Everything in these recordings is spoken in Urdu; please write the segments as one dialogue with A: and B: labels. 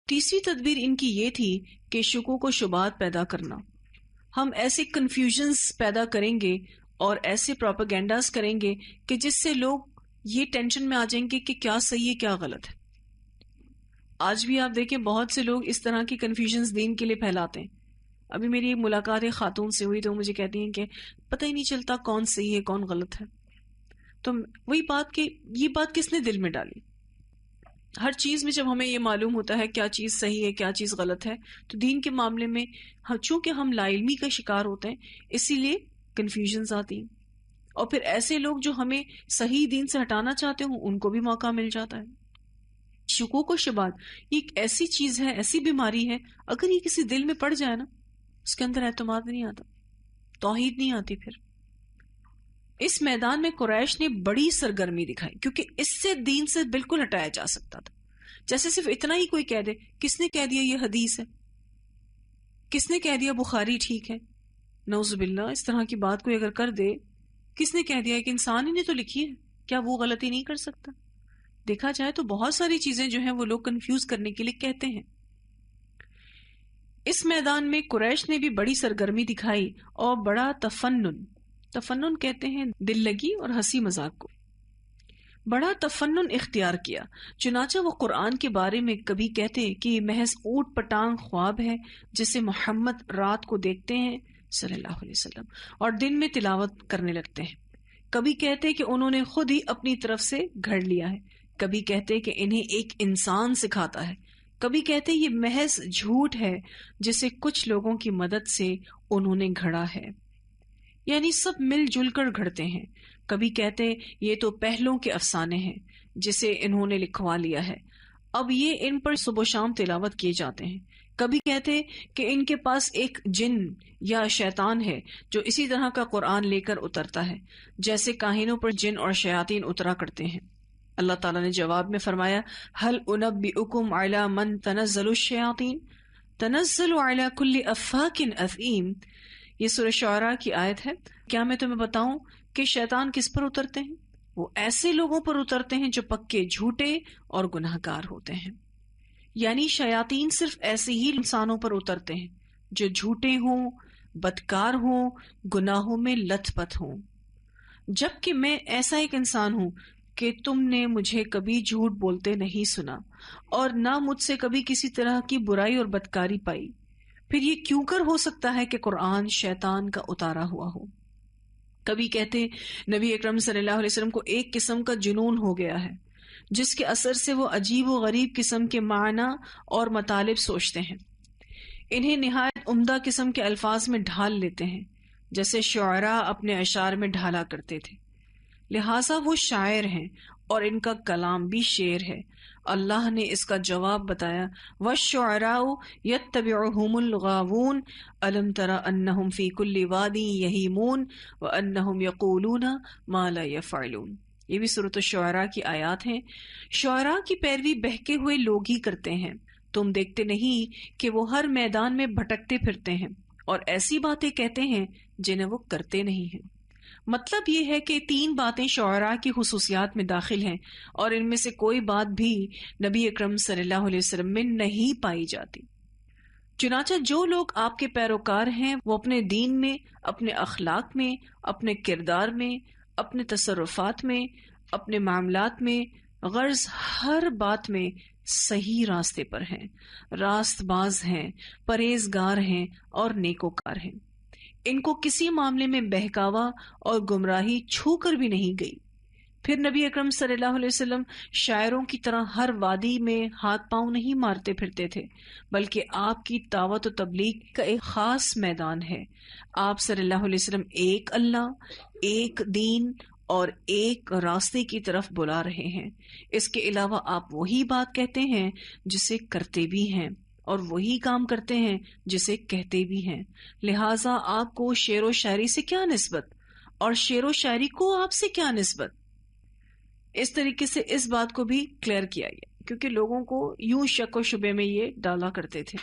A: تیسری تدبیر ان کی یہ تھی کہ شکوک و شبہات پیدا کرنا. ہم ایسے کنفیوژنز پیدا کریں گے اور ایسے پروپیگنڈاز کریں گے کہ جس سے لوگ یہ ٹینشن میں آ جائیں گے کہ کیا صحیح ہے کیا غلط ہے. آج بھی آپ دیکھیں بہت سے لوگ اس طرح کی کنفیوژنز دین کے لیے پھیلاتے ہیں. ابھی میری ایک ملاقات ایک خاتون سے ہوئی تو مجھے کہتی ہیں کہ پتہ ہی نہیں چلتا کون صحیح ہے کون غلط ہے. تو وہی بات کہ یہ بات کس نے دل میں ڈالی؟ ہر چیز میں جب ہمیں یہ معلوم ہوتا ہے کیا چیز صحیح ہے کیا چیز غلط ہے تو دین کے معاملے میں چونکہ ہم لا علمی کا شکار ہوتے ہیں اسی لیے کنفیوژنز آتی ہیں. اور پھر ایسے لوگ جو ہمیں صحیح دین سے ہٹانا چاہتے ہوں ان کو بھی موقع مل جاتا ہے. شکوک و شبہات یہ ایک ایسی چیز ہے، ایسی بیماری ہے، اگر یہ کسی دل میں پڑ جائے نا اس کے اندر اعتماد نہیں آتا، توحید نہیں آتی. پھر اس میدان میں قریش نے بڑی سرگرمی دکھائی کیونکہ اس سے دین سے بالکل ہٹایا جا سکتا تھا. جیسے صرف اتنا ہی کوئی کہہ دے کس نے کہہ دیا یہ حدیث ہے، کس نے کہہ دیا بخاری ٹھیک ہے، نعوذ باللہ اس طرح کی بات کوئی اگر کر دے، کس نے کہہ دیا کہ انسان ہی نے تو لکھی ہے، کیا وہ غلطی نہیں کر سکتا؟ دیکھا جائے تو بہت ساری چیزیں جو ہیں وہ لوگ کنفیوز کرنے کے لیے کہتے ہیں. اس میدان میں قریش نے بھی بڑی سرگرمی دکھائی اور بڑا تفنن کہتے ہیں دل لگی اور ہنسی مذاق کو، بڑا تفنن اختیار کیا. چنانچہ وہ قرآن کے بارے میں کبھی کہتے کہ یہ محض اوٹ پٹانگ خواب ہے جسے محمد رات کو دیکھتے ہیں صلی اللہ علیہ وسلم اور دن میں تلاوت کرنے لگتے ہیں. کبھی کہتے کہ انہوں نے خود ہی اپنی طرف سے گھڑ لیا ہے، کبھی کہتے کہ انہیں ایک انسان سکھاتا ہے، کبھی کہتے یہ محض جھوٹ ہے جسے کچھ لوگوں کی مدد سے انہوں نے گھڑا ہے، یعنی سب مل جل کر گھڑتے ہیں. کبھی کہتے یہ تو پہلوں کے افسانے ہیں جسے انہوں نے لکھوا لیا ہے، اب یہ ان پر صبح و شام تلاوت کیے جاتے ہیں. کبھی کہتے کہ ان کے پاس ایک جن یا شیطان ہے جو اسی طرح کا قرآن لے کر اترتا ہے جیسے کاہنوں پر جن اور شیاطین اترا کرتے ہیں. اللہ تعالیٰ نے جواب میں فرمایا هل انبئکم علی من تنزل الشیاطین تنزل علی کل افاک اثیم. یہ سورہ شعراء کی آیت ہے. کیا میں تمہیں بتاؤں کہ شیطان کس پر اترتے ہیں؟ وہ ایسے لوگوں پر اترتے ہیں جو پکے جھوٹے اور گناہگار ہوتے ہیں. یعنی شیاطین صرف ایسے ہی انسانوں پر اترتے ہیں جو جھوٹے ہوں، بدکار ہوں، گناہوں میں لت پت ہوں. جبکہ میں ایسا ایک انسان ہوں کہ تم نے مجھے کبھی جھوٹ بولتے نہیں سنا اور نہ مجھ سے کبھی کسی طرح کی برائی اور بدکاری پائی. پھر یہ کیوں کر ہو سکتا ہے کہ قرآن شیطان کا اتارا ہوا ہو؟ کبھی کہتے نبی اکرم صلی اللہ علیہ وسلم کو ایک قسم کا جنون ہو گیا ہے جس کے اثر سے وہ عجیب و غریب قسم کے معنی اور مطالب سوچتے ہیں. انہیں نہایت عمدہ قسم کے الفاظ میں ڈھال لیتے ہیں جیسے شعراء اپنے اشعار میں ڈھالا کرتے تھے. لہٰذا وہ شاعر ہیں اور ان کا کلام بھی شعر ہے. اللہ نے اس کا جواب بتایا وَالشُّعَرَاءُ يَتَّبِعُهُمُ الْغَاوُونَ أَلَمْ تَرَ أَنَّهُمْ فِي كُلِّ وَادٍ يَهِيمُونَ وَأَنَّهُمْ يَقُولُونَ مَا لَا يَفْعَلُونَ. یہ بھی سورۃ الشعراء کی آیات ہیں. شعراء کی پیروی بہکے ہوئے لوگ ہی کرتے ہیں. تم دیکھتے نہیں کہ وہ ہر میدان میں بھٹکتے پھرتے ہیں اور ایسی باتیں کہتے ہیں جنہیں وہ کرتے نہیں ہیں. مطلب یہ ہے کہ تین باتیں شعراء کی خصوصیات میں داخل ہیں اور ان میں سے کوئی بات بھی نبی اکرم صلی اللہ علیہ وسلم میں نہیں پائی جاتی. چنانچہ جو لوگ آپ کے پیروکار ہیں وہ اپنے دین میں، اپنے اخلاق میں، اپنے کردار میں، اپنے تصرفات میں، اپنے معاملات میں، غرض ہر بات میں صحیح راستے پر ہیں، راست باز ہیں، پرہیزگار ہیں اور نیکوکار ہیں. ان کو کسی معاملے میں بہکاوا اور گمراہی چھو کر بھی نہیں گئی. پھر نبی اکرم صلی اللہ علیہ وسلم شاعروں کی طرح ہر وادی میں ہاتھ پاؤں نہیں مارتے پھرتے تھے، بلکہ آپ کی دعوت و تبلیغ کا ایک خاص میدان ہے. آپ صلی اللہ علیہ وسلم ایک اللہ، ایک دین اور ایک راستے کی طرف بلا رہے ہیں. اس کے علاوہ آپ وہی بات کہتے ہیں جسے کرتے بھی ہیں اور وہی کام کرتے ہیں جسے کہتے بھی ہیں. لہٰذا آپ کو شعر و شاعری سے کیا نسبت اور شعر و شاعری کو آپ سے کیا نسبت؟ اس طریقے سے اس بات کو بھی کلیئر کیا گیا کیونکہ لوگوں کو یوں شک و شبے میں یہ ڈالا کرتے تھے.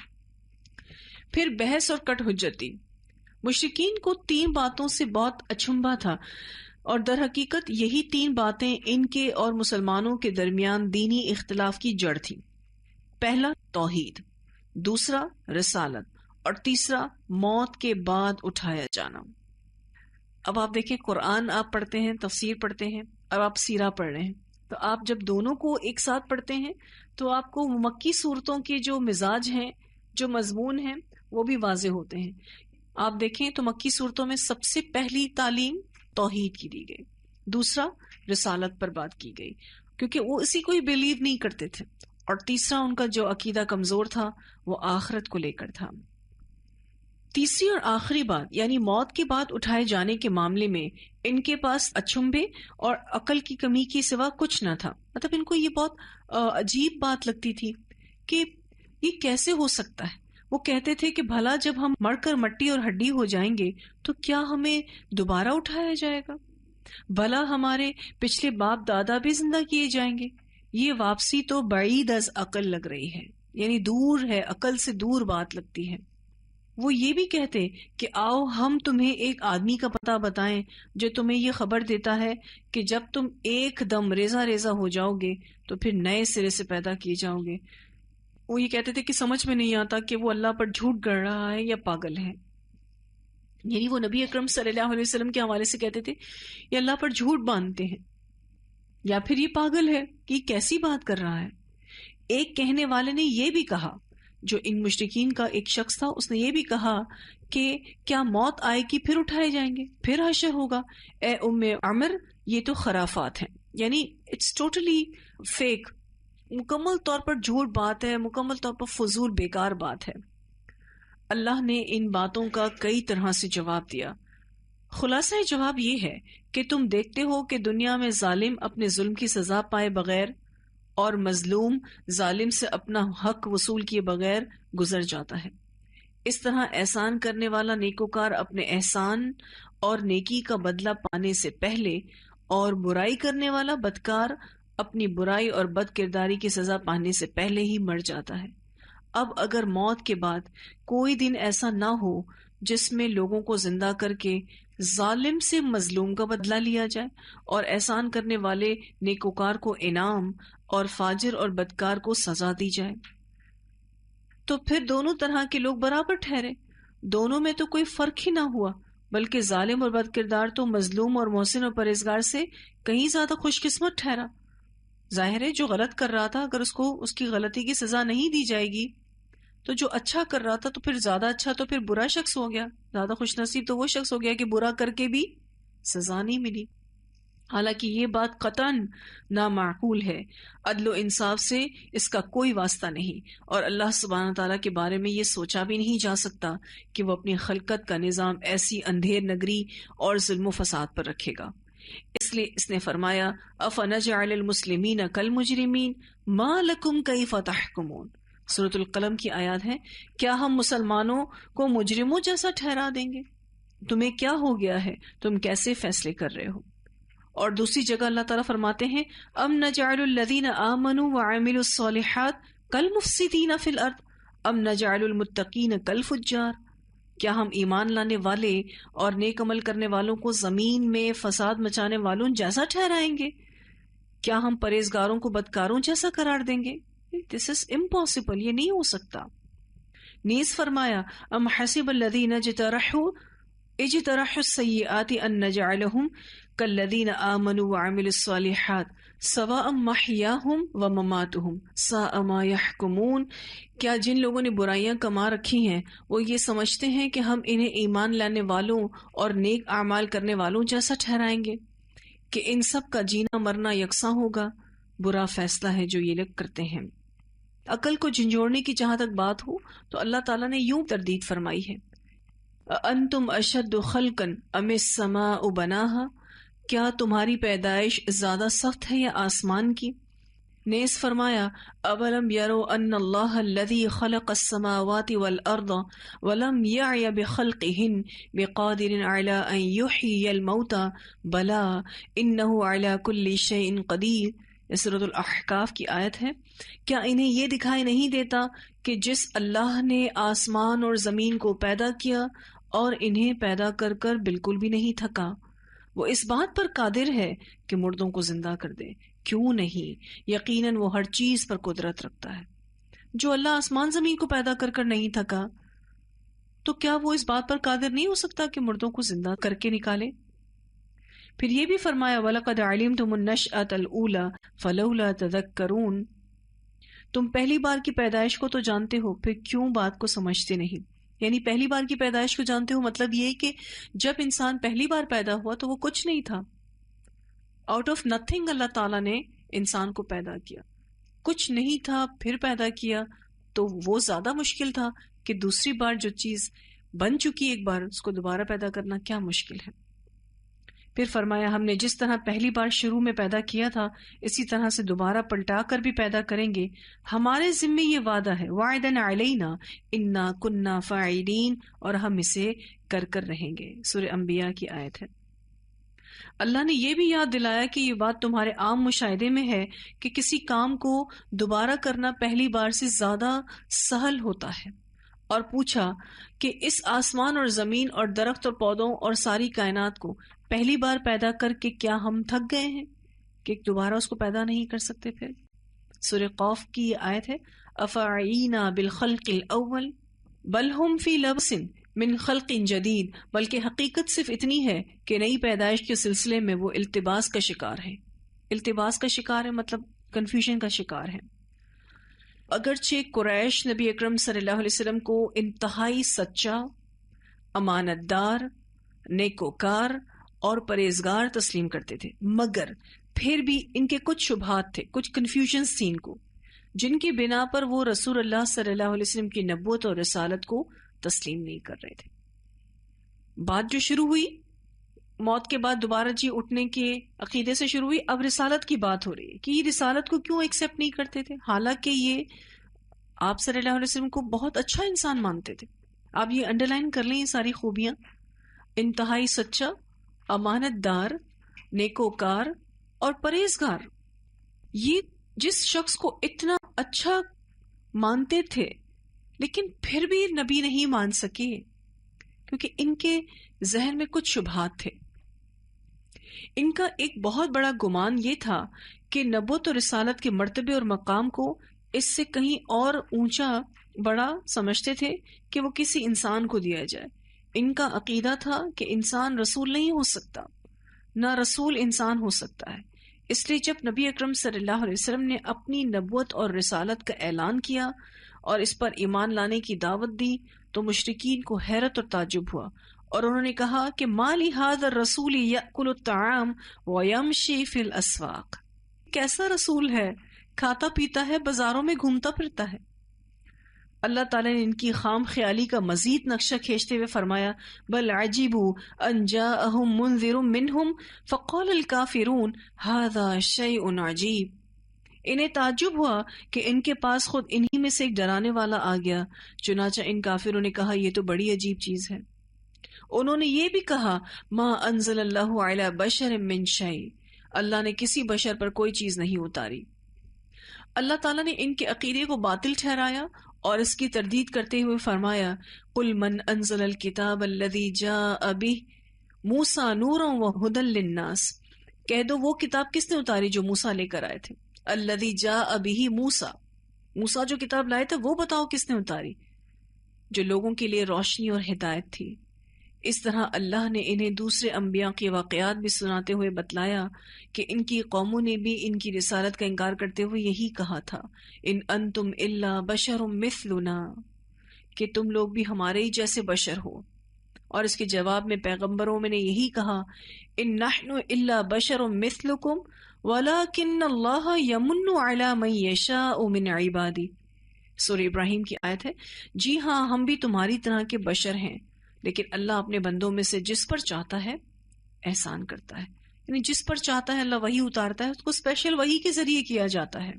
A: پھر بحث اور کٹ حجتی. مشرکین کو تین باتوں سے بہت اچنبھا تھا اور در حقیقت یہی تین باتیں ان کے اور مسلمانوں کے درمیان دینی اختلاف کی جڑ تھی. پہلا توحید، دوسرا رسالت، اور تیسرا موت کے بعد اٹھایا جانا۔ اب آپ دیکھیں، قرآن آپ پڑھتے ہیں، تفسیر پڑھتے ہیں، اب آپ سیرہ پڑھ رہے ہیں، تو آپ جب دونوں کو ایک ساتھ پڑھتے ہیں تو آپ کو مکی صورتوں کے جو مزاج ہیں، جو مضمون ہیں، وہ بھی واضح ہوتے ہیں۔ آپ دیکھیں تو مکی صورتوں میں سب سے پہلی تعلیم توحید کی دی گئی، دوسرا رسالت پر بات کی گئی، کیونکہ وہ اسی کو ہی بلیو نہیں کرتے تھے، اور تیسرا ان کا جو عقیدہ کمزور تھا وہ آخرت کو لے کر تھا۔ تیسری اور آخری بات یعنی موت کے بعد اٹھائے جانے کے معاملے میں ان کے پاس اچھمبے اور عقل کی کمی کے سوا کچھ نہ تھا۔ مطلب ان کو یہ بہت عجیب بات لگتی تھی کہ یہ کیسے ہو سکتا ہے۔ وہ کہتے تھے کہ بھلا جب ہم مر کر مٹی اور ہڈی ہو جائیں گے تو کیا ہمیں دوبارہ اٹھایا جائے گا؟ بھلا ہمارے پچھلے باپ دادا بھی زندہ کیے جائیں گے؟ یہ واپسی تو بعید از عقل لگ رہی ہے، یعنی دور ہے، عقل سے دور بات لگتی ہے۔ وہ یہ بھی کہتے کہ آؤ ہم تمہیں ایک آدمی کا پتہ بتائیں جو تمہیں یہ خبر دیتا ہے کہ جب تم ایک دم ریزہ ریزہ ہو جاؤ گے تو پھر نئے سرے سے پیدا کیے جاؤ گے۔ وہ یہ کہتے تھے کہ سمجھ میں نہیں آتا کہ وہ اللہ پر جھوٹ گڑ رہا ہے یا پاگل ہے۔ یعنی وہ نبی اکرم صلی اللہ علیہ وسلم کے حوالے سے کہتے تھے یہ اللہ پر جھوٹ باندھتے ہیں، یا پھر یہ پاگل ہے کہ یہ کیسی بات کر رہا ہے۔ ایک کہنے والے نے یہ بھی کہا، جو ان مشرکین کا ایک شخص تھا، اس نے یہ بھی کہا کہ کیا موت آئے گی پھر اٹھائے جائیں گے، پھر حشر ہوگا؟ اے ام عمر، یہ تو خرافات ہیں، یعنی اٹس ٹوٹلی فیک، مکمل طور پر جھوٹ بات ہے، مکمل طور پر فضول بیکار بات ہے۔ اللہ نے ان باتوں کا کئی طرح سے جواب دیا۔ خلاصہ جواب یہ ہے کہ تم دیکھتے ہو کہ دنیا میں ظالم اپنے ظلم کی سزا پائے بغیر اور مظلوم ظالم سے اپنا حق وصول کیے بغیر گزر جاتا ہے۔ اس طرح احسان کرنے والا نیکوکار اپنے احسان اور نیکی کا بدلہ پانے سے پہلے، اور برائی کرنے والا بدکار اپنی برائی اور بد کرداری کی سزا پانے سے پہلے ہی مر جاتا ہے۔ اب اگر موت کے بعد کوئی دن ایسا نہ ہو جس میں لوگوں کو زندہ کر کے ظالم سے مظلوم کا بدلہ لیا جائے اور احسان کرنے والے نیکوکار کو انعام اور فاجر اور بدکار کو سزا دی جائے، تو پھر دونوں طرح کے لوگ برابر ٹھہرے، دونوں میں تو کوئی فرق ہی نہ ہوا، بلکہ ظالم اور بد کردار تو مظلوم اور محسن اور پرہیزگار سے کہیں زیادہ خوش قسمت ٹھہرا۔ ظاہر ہے جو غلط کر رہا تھا اگر اس کو اس کی غلطی کی سزا نہیں دی جائے گی تو جو اچھا کر رہا تھا تو پھر زیادہ اچھا تو پھر برا شخص ہو گیا، زیادہ خوش نصیب تو وہ شخص ہو گیا کہ برا کر کے بھی سزا نہیں ملی۔ حالانکہ یہ بات قطعاً نامعقول ہے، عدل و انصاف سے اس کا کوئی واسطہ نہیں، اور اللہ سبحانہ تعالیٰ کے بارے میں یہ سوچا بھی نہیں جا سکتا کہ وہ اپنی خلقت کا نظام ایسی اندھیر نگری اور ظلم و فساد پر رکھے گا۔ اس لیے اس نے فرمایا افنجعل المسلمین کالمجرمین ما لکم کیف تحکمون۔ سورۃ القلم کی آیات ہے، کیا ہم مسلمانوں کو مجرموں جیسا ٹھہرا دیں گے؟ تمہیں کیا ہو گیا ہے، تم کیسے فیصلے کر رہے ہو؟ اور دوسری جگہ اللہ تعالیٰ فرماتے ہیں ام نجعل الذین آمنوا وعملوا الصالحات کالمفسدین فی الارض ام نجعل المتقین کالفجار۔ کیا ہم ایمان لانے والے اور نیک عمل کرنے والوں کو زمین میں فساد مچانے والوں جیسا ٹھہرائیں گے؟ کیا ہم پرہیزگاروں کو بدکاروں جیسا قرار دیں گے؟ دس از امپاسبل، یہ نہیں ہو سکتا۔ نیز فرمایا ام حسب الذین اجترحوا السیئات ان نجعلہم کالذین آمنوا وعملوا الصالحات سواء محیاہم ومماتہم ساء ما یحکمون۔ کیا جن لوگوں نے برائیاں کما رکھی ہیں وہ یہ سمجھتے ہیں کہ ہم انہیں ایمان لانے والوں اور نیک اعمال کرنے والوں جیسا ٹھہرائیں گے کہ ان سب کا جینا مرنا یکساں ہوگا؟ برا فیصلہ ہے جو یہ لوگ کرتے ہیں۔ عقل کو جھنجھوڑنے کی جہاں تک بات ہو تو اللہ تعالیٰ نے یوں تردید فرمائی ہے انتم اشد خلقا ام السماء بناہا، کیا تمہاری پیدائش زیادہ سخت ہے یا آسمان کی؟ نیز فرمایا اولم يروا ان اللہ الذی خلق السماوات والارض ولم يعی بخلقہن بقادر علی ان یحیی الموتى بلا انہ علی کل شیء قدیر۔ یہ سورۃ الاحقاف کی آیت ہے۔ کیا انہیں یہ دکھائی نہیں دیتا کہ جس اللہ نے آسمان اور زمین کو پیدا کیا اور انہیں پیدا کر کر بالکل بھی نہیں تھکا، وہ اس بات پر قادر ہے کہ مردوں کو زندہ کر دے؟ کیوں نہیں، یقیناً وہ ہر چیز پر قدرت رکھتا ہے۔ جو اللہ آسمان زمین کو پیدا کر کر نہیں تھکا، تو کیا وہ اس بات پر قادر نہیں ہو سکتا کہ مردوں کو زندہ کر کے نکالے؟ پھر یہ بھی فرمایا وَلَقَدْ عَلِمْتُمُ النَّشْأَةَ الْأُولَى فَلَوْلَا تَذَكَّرُونَ، تم پہلی بار کی پیدائش کو تو جانتے ہو، پھر کیوں بات کو سمجھتے نہیں؟ یعنی پہلی بار کی پیدائش کو جانتے ہو مطلب یہ کہ جب انسان پہلی بار پیدا ہوا تو وہ کچھ نہیں تھا، آؤٹ آف نتھنگ اللہ تعالیٰ نے انسان کو پیدا کیا، کچھ نہیں تھا پھر پیدا کیا، تو وہ زیادہ مشکل تھا کہ دوسری بار جو چیز بن چکی ایک بار اس کو دوبارہ پیدا کرنا کیا مشکل ہے۔ پھر فرمایا ہم نے جس طرح پہلی بار شروع میں پیدا کیا تھا اسی طرح سے دوبارہ پلٹا کر بھی پیدا کریں گے، ہمارے ذمے یہ وعدہ ہے، وعدن علینا انا کننا فاعلین، اور ہم اسے کر کر رہیں گے۔ سورہ انبیاء کی آیت ہے۔ اللہ نے یہ بھی یاد دلایا کہ یہ بات تمہارے عام مشاہدے میں ہے کہ کسی کام کو دوبارہ کرنا پہلی بار سے زیادہ سہل ہوتا ہے، اور پوچھا کہ اس آسمان اور زمین اور درخت اور پودوں اور ساری کائنات کو پہلی بار پیدا کر کے کیا ہم تھک گئے ہیں کہ دوبارہ اس کو پیدا نہیں کر سکتے؟ پھر سورہ قاف کی یہ آیت ہے افعینا بالخلق الاول بل ہم فی لبس من خلق جدید، بلکہ حقیقت صرف اتنی ہے کہ نئی پیدائش کے سلسلے میں وہ التباس کا شکار ہے۔ التباس کا شکار ہے مطلب کنفیوژن کا شکار ہے۔ اگرچہ قریش نبی اکرم صلی اللہ علیہ وسلم کو انتہائی سچا، امانت دار، نیکوکار اور پرہیزگار تسلیم کرتے تھے، مگر پھر بھی ان کے کچھ شبہات تھے، کچھ کنفیوژنز تھی ان کو، جن کی بنا پر وہ رسول اللہ صلی اللہ علیہ وسلم کی نبوت اور رسالت کو تسلیم نہیں کر رہے تھے۔ بات جو شروع ہوئی موت کے بعد دوبارہ جی اٹھنے کے عقیدے سے شروع ہوئی، اب رسالت کی بات ہو رہی ہے کہ یہ رسالت کو کیوں ایکسیپٹ نہیں کرتے تھے، حالانکہ یہ آپ صلی اللہ علیہ وسلم کو بہت اچھا انسان مانتے تھے۔ آپ یہ انڈر لائن کر لیں یہ ساری خوبیاں، انتہائی سچا، امانت دار، نیکوکار اور پرہیزگار۔ یہ جس شخص کو اتنا اچھا مانتے تھے لیکن پھر بھی نبی نہیں مان سکے کیونکہ ان کے ذہن میں کچھ شبہات تھے۔ ان کا ایک بہت بڑا گمان یہ تھا کہ نبوت اور رسالت کے مرتبے اور مقام کو اس سے کہیں اور اونچا بڑا سمجھتے تھے کہ وہ کسی انسان کو دیا جائے۔ ان کا عقیدہ تھا کہ انسان رسول نہیں ہو سکتا، نہ رسول انسان ہو سکتا ہے۔ اس لیے جب نبی اکرم صلی اللہ علیہ وسلم نے اپنی نبوت اور رسالت کا اعلان کیا اور اس پر ایمان لانے کی دعوت دی تو مشرکین کو حیرت اور تعجب ہوا، اور انہوں نے کہا کہ ما لہذا الرسول یأکل الطعام ویمشی فی الاسواق، کیسا رسول ہے، کھاتا پیتا ہے، بازاروں میں گھومتا پھرتا ہے۔ اللہ تعالیٰ نے ان کی خام خیالی کا مزید نقشہ کھینچتے ہوئے فرمایا بل عجبوا ان جاءہم منذر منہم فقال الکافرون ھذا شیء عجیب، انہیں تعجب ہوا کہ ان کے پاس خود انہی میں سے ایک ڈرانے والا آ گیا، چنانچہ ان کافروں نے کہا یہ تو بڑی عجیب چیز ہے۔ انہوں نے یہ بھی کہا ما انزل اللہ علی بشر من شیء، اللہ نے کسی بشر پر کوئی چیز نہیں اتاری۔ اللہ تعالیٰ نے ان کے عقیدے کو باطل ٹھہرایا اور اس کی تردید کرتے ہوئے فرمایا قل من انزل الکتاب الذی جاء بہ موسیٰ نورا وہدی للناس، کہہ دو وہ کتاب کس نے اتاری جو موسیٰ لے کر آئے تھے، الذی جاء بہ موسیٰ، موسیٰ جو کتاب لائے تھے وہ بتاؤ کس نے اتاری، جو لوگوں کے لیے روشنی اور ہدایت تھی۔ اس طرح اللہ نے انہیں دوسرے انبیاء کے واقعات بھی سناتے ہوئے بتلایا کہ ان کی قوموں نے بھی ان کی رسالت کا انکار کرتے ہوئے یہی کہا تھا ان انتم الا بشر مثلنا، کہ تم لوگ بھی ہمارے ہی جیسے بشر ہو، اور اس کے جواب میں پیغمبروں میں نے یہی کہا ان نحن الا بشر مثلکم ولکن اللہ یمن علی من یشاء من عبادی، سورہ ابراہیم کی آیت ہے، جی ہاں ہم بھی تمہاری طرح کے بشر ہیں لیکن اللہ اپنے بندوں میں سے جس پر چاہتا ہے احسان کرتا ہے، یعنی جس پر چاہتا ہے اللہ وحی اتارتا ہے، اس کو اسپیشل وحی کے ذریعے کیا جاتا ہے۔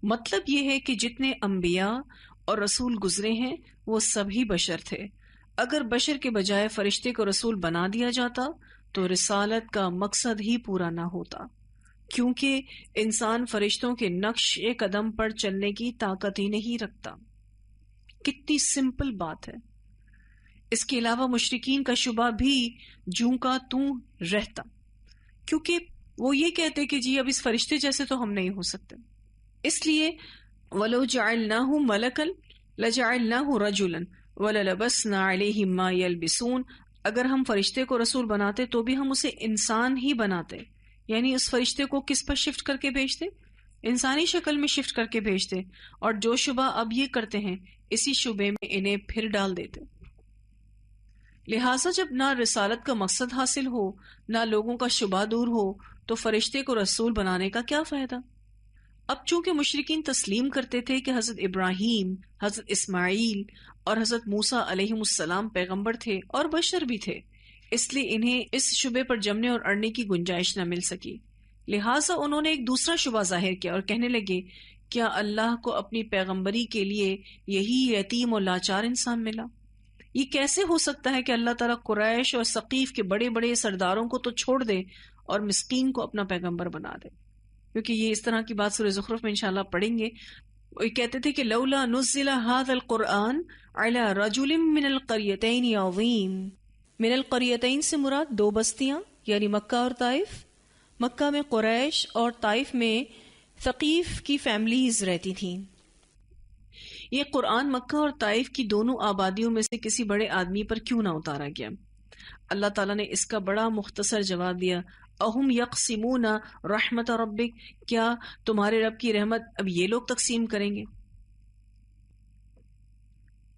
A: مطلب یہ ہے کہ جتنے انبیاء اور رسول گزرے ہیں وہ سبھی بشر تھے، اگر بشر کے بجائے فرشتے کو رسول بنا دیا جاتا تو رسالت کا مقصد ہی پورا نہ ہوتا، کیونکہ انسان فرشتوں کے نقش قدم پر چلنے کی طاقت ہی نہیں رکھتا۔ کتنی سمپل بات ہے۔ اس کے علاوہ مشرکین کا شبہ بھی جوں کا توں رہتا، کیونکہ وہ یہ کہتے کہ جی اب اس فرشتے جیسے تو ہم نہیں ہو سکتے، اس لیے وَلَوْ جَعَلْنَاهُ مَلَكًا لَجَعَلْنَاهُ رَجُلًا وَلَلَبَسْنَا عَلَيْهِمْ مَا يَلْبِسُونَ، اگر ہم فرشتے کو رسول بناتے تو بھی ہم اسے انسان ہی بناتے، یعنی اس فرشتے کو کس پر شفٹ کر کے بھیجتے؟ انسانی شکل میں شفٹ کر کے بھیجتے، اور جو شبہ اب یہ کرتے ہیں اسی شبے میں انہیں پھر ڈال دیتے۔ لہٰذا جب نہ رسالت کا مقصد حاصل ہو نہ لوگوں کا شبہ دور ہو تو فرشتے کو رسول بنانے کا کیا فائدہ؟ اب چونکہ مشرکین تسلیم کرتے تھے کہ حضرت ابراہیم، حضرت اسماعیل اور حضرت موسیٰ علیہم السلام پیغمبر تھے اور بشر بھی تھے، اس لیے انہیں اس شبے پر جمنے اور اڑنے کی گنجائش نہ مل سکی۔ لہٰذا انہوں نے ایک دوسرا شبہ ظاہر کیا اور کہنے لگے، کیا اللہ کو اپنی پیغمبری کے لیے یہی یتیم اور لاچار انسان ملا؟ یہ کیسے ہو سکتا ہے کہ اللہ تعالیٰ قریش اور ثقیف کے بڑے بڑے سرداروں کو تو چھوڑ دے اور مسکین کو اپنا پیغمبر بنا دے؟ کیونکہ یہ اس طرح کی بات سورہ زخرف میں انشاءاللہ پڑھیں گے۔ وہ کہتے تھے کہ لولا نزل هذا القرآن على رجل من القريتين عظيم۔ من القريتين سے مراد دو بستیاں یعنی مکہ اور طائف۔ مکہ میں قریش اور طائف میں ثقیف کی فیملیز رہتی تھیں۔ یہ قرآن مکہ اور طائف کی دونوں آبادیوں میں سے کسی بڑے آدمی پر کیوں نہ اتارا گیا؟ اللہ تعالیٰ نے اس کا بڑا مختصر جواب دیا، اہم یقسمون رحمت ربک، کیا تمہارے رب کی رحمت اب یہ لوگ تقسیم کریں گے؟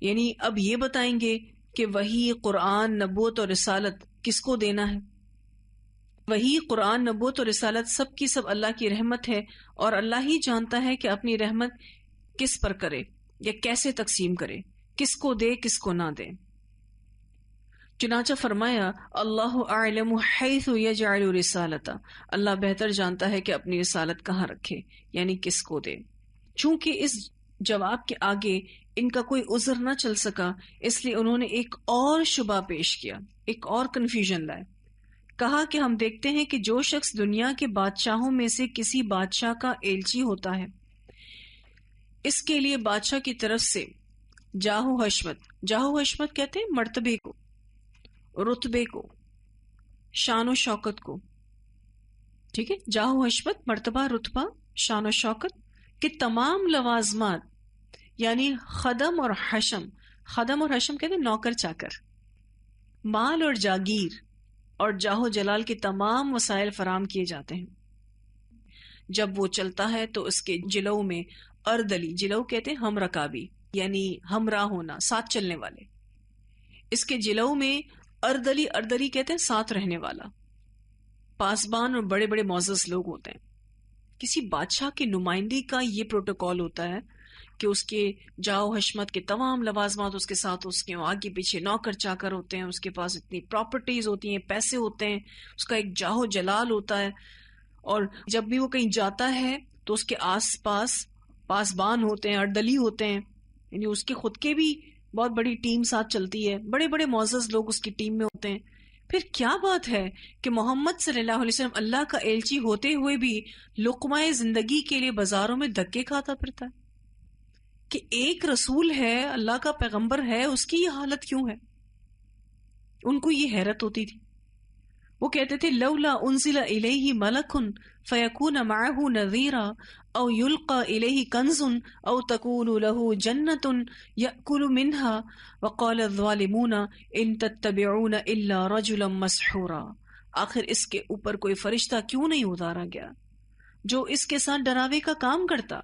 A: یعنی اب یہ بتائیں گے کہ وہی قرآن نبوت اور رسالت کس کو دینا ہے؟ وہی قرآن نبوت اور رسالت سب کی سب اللہ کی رحمت ہے، اور اللہ ہی جانتا ہے کہ اپنی رحمت کس پر کرے یا کیسے تقسیم کرے، کس کو دے کس کو نہ دے۔ چنانچہ فرمایا اللہ اعلم حیث یجعل رسالتہ، اللہ بہتر جانتا ہے کہ اپنی رسالت کہاں رکھے، یعنی کس کو دے۔ چونکہ اس جواب کے آگے ان کا کوئی عذر نہ چل سکا، اس لیے انہوں نے ایک اور شبہ پیش کیا، ایک اور کنفیوژن لائے۔ کہا کہ ہم دیکھتے ہیں کہ جو شخص دنیا کے بادشاہوں میں سے کسی بادشاہ کا ایلچی ہوتا ہے، اس کے لیے بادشاہ کی طرف سے جاہ و حشمت کہتے ہیں مرتبے کو، رتبے کو، شان و شوکت کو، ٹھیک ہے، جاہ و حشمت، مرتبہ، رتبہ، شان و شوکت کے تمام لوازمات، یعنی خدم اور حشم کہتے ہیں نوکر چاکر، مال اور جاگیر اور جاہ و جلال کے تمام وسائل فراہم کیے جاتے ہیں۔ جب وہ چلتا ہے تو اس کے جلو میں اردلی، جلو کہتے ہیں ہم رکابی، یعنی ہمراہ ہونا، ساتھ چلنے والے، اس کے جلو میں اردلی کہتے ہیں ساتھ رہنے والا، پاسبان اور بڑے بڑے معزز لوگ ہوتے ہیں۔ کسی بادشاہ کے نمائندے کا یہ پروٹوکول ہوتا ہے کہ اس کے جاؤ حشمت کے تمام لوازمات اس کے ساتھ، اس کے آگے پیچھے نوکر چاکر ہوتے ہیں، اس کے پاس اتنی پراپرٹیز ہوتی ہیں، پیسے ہوتے ہیں، اس کا ایک جاہ و جلال ہوتا ہے، اور جب بھی وہ کہیں جاتا ہے تو اس کے آس پاس پاسبان ہوتے ہیں، اردلی ہوتے ہیں، یعنی اس کے خود کے بھی بہت بڑی ٹیم ساتھ چلتی ہے، بڑے بڑے معزز لوگ اس کی ٹیم میں ہوتے ہیں۔ پھر کیا بات ہے کہ محمد صلی اللہ علیہ وسلم اللہ کا ایلچی ہوتے ہوئے بھی لقمہ زندگی کے لیے بازاروں میں دھکے کھاتا پھرتا ہے؟ کہ ایک رسول ہے، اللہ کا پیغمبر ہے، اس کی یہ حالت کیوں ہے؟ ان کو یہ حیرت ہوتی تھی۔ وہ کہتے تھے لولا انزل الیہ ملک فیکون معہ نذیرا او یلقى الیہ کنز او تکون له جنۃ یأکل منها وقال الظالمون ان تتبعون الا رجلا مسحورا۔ آخر اس کے اوپر کوئی فرشتہ کیوں نہیں اتارا گیا جو اس کے ساتھ ڈراوے کا کام کرتا،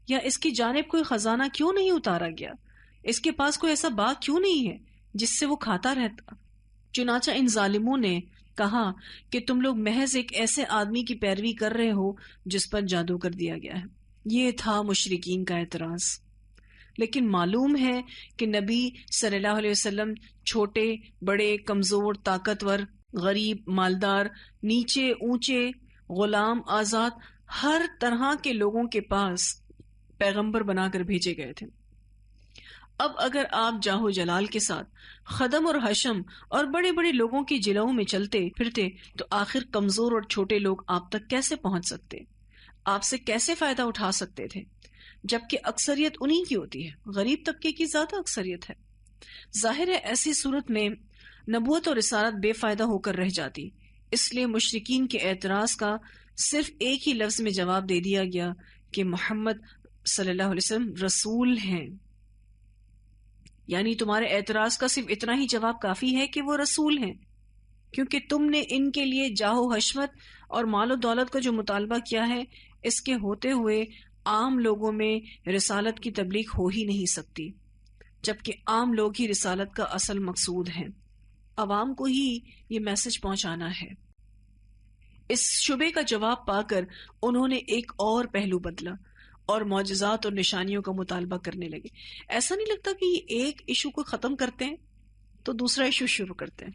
A: یا اس کی جانب کوئی خزانہ کیوں نہیں اتارا گیا، اس کے پاس کوئی ایسا باغ کیوں نہیں ہے جس سے وہ کھاتا رہتا؟ چنانچہ ان ظالموں نے کہا کہ تم لوگ محض ایک ایسے آدمی کی پیروی کر رہے ہو جس پر جادو کر دیا گیا ہے۔ یہ تھا مشرکین کا اعتراض۔ لیکن معلوم ہے کہ نبی صلی اللہ علیہ وسلم چھوٹے بڑے، کمزور طاقتور، غریب مالدار، نیچے اونچے، غلام آزاد، ہر طرح کے لوگوں کے پاس پیغمبر بنا کر بھیجے گئے تھے۔ اب اگر آپ جاہو جلال کے ساتھ خدم اور حشم اور بڑے بڑے لوگوں کے جلووں میں چلتے پھرتے تو آخر کمزور اور چھوٹے لوگ آپ تک کیسے پہنچ سکتے، آپ سے کیسے فائدہ اٹھا سکتے تھے؟ جبکہ اکثریت انہی کی ہوتی ہے، غریب طبقے کی زیادہ اکثریت ہے۔ ظاہر ہے ایسی صورت میں نبوت اور رسالت بے فائدہ ہو کر رہ جاتی، اس لیے مشرکین کے اعتراض کا صرف ایک ہی لفظ میں جواب دے دیا گیا کہ محمد صلی اللہ علیہ وسلم رسول ہیں، یعنی تمہارے اعتراض کا صرف اتنا ہی جواب کافی ہے کہ وہ رسول ہیں، کیونکہ تم نے ان کے لیے جاہ و حشمت اور مال و دولت کا جو مطالبہ کیا ہے، اس کے ہوتے ہوئے عام لوگوں میں رسالت کی تبلیغ ہو ہی نہیں سکتی، جبکہ عام لوگ ہی رسالت کا اصل مقصود ہیں، عوام کو ہی یہ میسج پہنچانا ہے۔ اس شبے کا جواب پا کر انہوں نے ایک اور پہلو بدلا اور معجزات اور نشانیوں کا مطالبہ کرنے لگے۔ ایسا نہیں لگتا کہ یہ ایک ایشو کو ختم کرتے ہیں تو دوسرا ایشو شروع کرتے ہیں،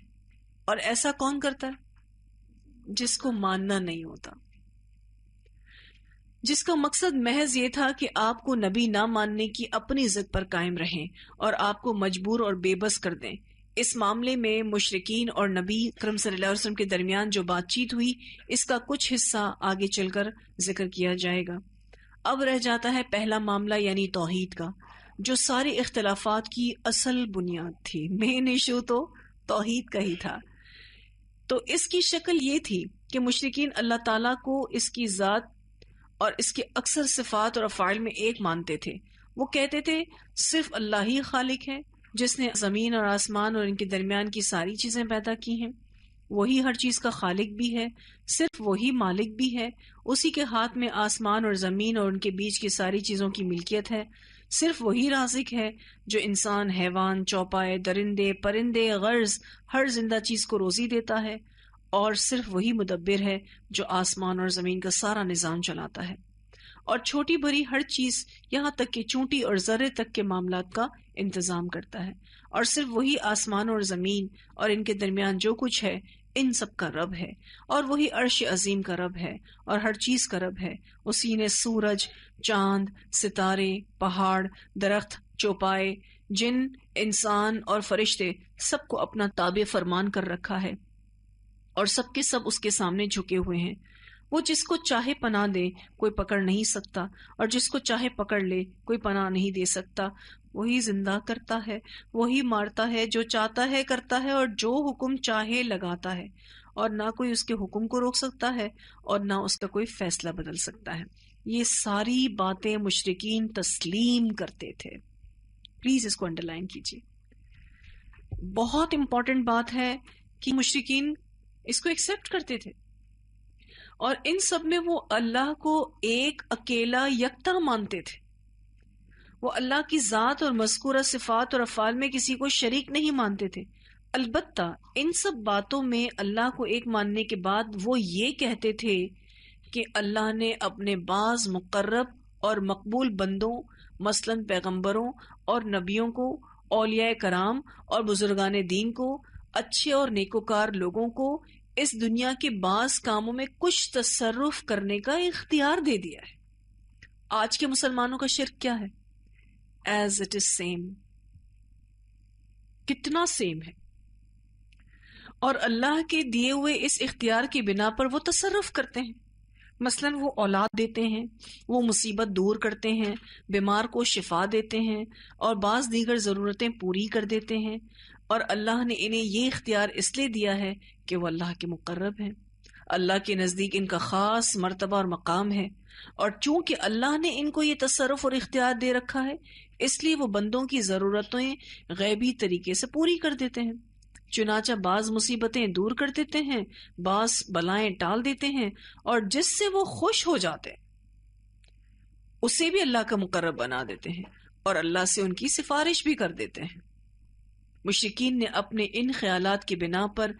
A: اور ایسا کون کرتا ہے؟ جس کو ماننا نہیں ہوتا، جس کا مقصد محض یہ تھا کہ آپ کو نبی نہ ماننے کی اپنی ضد پر قائم رہیں اور آپ کو مجبور اور بے بس کر دیں۔ اس معاملے میں مشرکین اور نبی اکرم صلی اللہ علیہ وسلم کے درمیان جو بات چیت ہوئی، اس کا کچھ حصہ آگے چل کر ذکر کیا جائے گا۔ اب رہ جاتا ہے پہلا معاملہ، یعنی توحید کا، جو سارے اختلافات کی اصل بنیاد تھی۔ مین ایشو تو توحید کا ہی تھا۔ تو اس کی شکل یہ تھی کہ مشرکین اللہ تعالیٰ کو اس کی ذات اور اس کے اکثر صفات اور افعال میں ایک مانتے تھے۔ وہ کہتے تھے صرف اللہ ہی خالق ہے، جس نے زمین اور آسمان اور ان کے درمیان کی ساری چیزیں پیدا کی ہیں، وہی ہر چیز کا خالق بھی ہے، صرف وہی مالک بھی ہے، اسی کے ہاتھ میں آسمان اور زمین اور ان کے بیچ کی ساری چیزوں کی ملکیت ہے، صرف وہی رازق ہے جو انسان، حیوان، چوپائے، درندے، پرندے، غرض ہر زندہ چیز کو روزی دیتا ہے، اور صرف وہی مدبر ہے جو آسمان اور زمین کا سارا نظام چلاتا ہے، اور چھوٹی بڑی ہر چیز یہاں تک کہ چونٹی اور ذرے تک کے معاملات کا انتظام کرتا ہے، اور صرف وہی آسمان اور زمین اور ان کے درمیان جو کچھ ہے ان سب کا رب ہے، اور وہی عرش عظیم کا رب ہے اور ہر چیز کا رب ہے۔ اسی نے سورج، چاند، ستارے، پہاڑ، درخت، چوپائے، جن، انسان اور فرشتے سب کو اپنا تابع فرمان کر رکھا ہے، اور سب کے سب اس کے سامنے جھکے ہوئے ہیں۔ وہ جس کو چاہے پناہ دے کوئی پکڑ نہیں سکتا، اور جس کو چاہے پکڑ لے کوئی پناہ نہیں دے سکتا۔ وہی زندہ کرتا ہے، وہی مارتا ہے، جو چاہتا ہے کرتا ہے، اور جو حکم چاہے لگاتا ہے، اور نہ کوئی اس کے حکم کو روک سکتا ہے اور نہ اس کا کوئی فیصلہ بدل سکتا ہے۔ یہ ساری باتیں مشرکین تسلیم کرتے تھے۔ پلیز اس کو انڈرلائن کیجیے، بہت امپورٹنٹ بات ہے کہ مشرکین اس کو ایکسپٹ کرتے تھے، اور ان سب میں وہ اللہ کو ایک اکیلا یکتا مانتے تھے۔ وہ اللہ کی ذات اور مذکورہ صفات اور افعال میں کسی کو شریک نہیں مانتے تھے۔ البتہ ان سب باتوں میں اللہ کو ایک ماننے کے بعد وہ یہ کہتے تھے کہ اللہ نے اپنے بعض مقرب اور مقبول بندوں، مثلاً پیغمبروں اور نبیوں کو، اولیاء کرام اور بزرگان دین کو، اچھے اور نیکوکار لوگوں کو اس دنیا کے بعض کاموں میں کچھ تصرف کرنے کا اختیار دے دیا ہے۔ آج کے مسلمانوں کا شرک کیا ہے؟ ایز اٹ از سیم، کتنا سیم ہے، اور اللہ کے دیے ہوئے اس اختیار کی بنا پر وہ تصرف کرتے ہیں۔ مثلاً وہ اولاد دیتے ہیں، وہ مصیبت دور کرتے ہیں، بیمار کو شفا دیتے ہیں، اور بعض دیگر ضرورتیں پوری کر دیتے ہیں، اور اللہ نے انہیں یہ اختیار اس لیے دیا ہے کہ وہ اللہ کے مقرب ہیں، اللہ کے نزدیک ان کا خاص مرتبہ اور مقام ہے، اور چونکہ اللہ نے ان کو یہ تصرف اور اختیار دے رکھا ہے، اس لیے وہ بندوں کی ضرورتیں غیبی طریقے سے پوری کر دیتے ہیں۔ چنانچہ بعض مصیبتیں دور کر دیتے ہیں، بعض بلائیں ٹال دیتے ہیں، اور جس سے وہ خوش ہو جاتے ہیں اسے بھی اللہ کا مقرب بنا دیتے ہیں، اور اللہ سے ان کی سفارش بھی کر دیتے ہیں۔ مشرکین نے اپنے ان خیالات کی بنا پر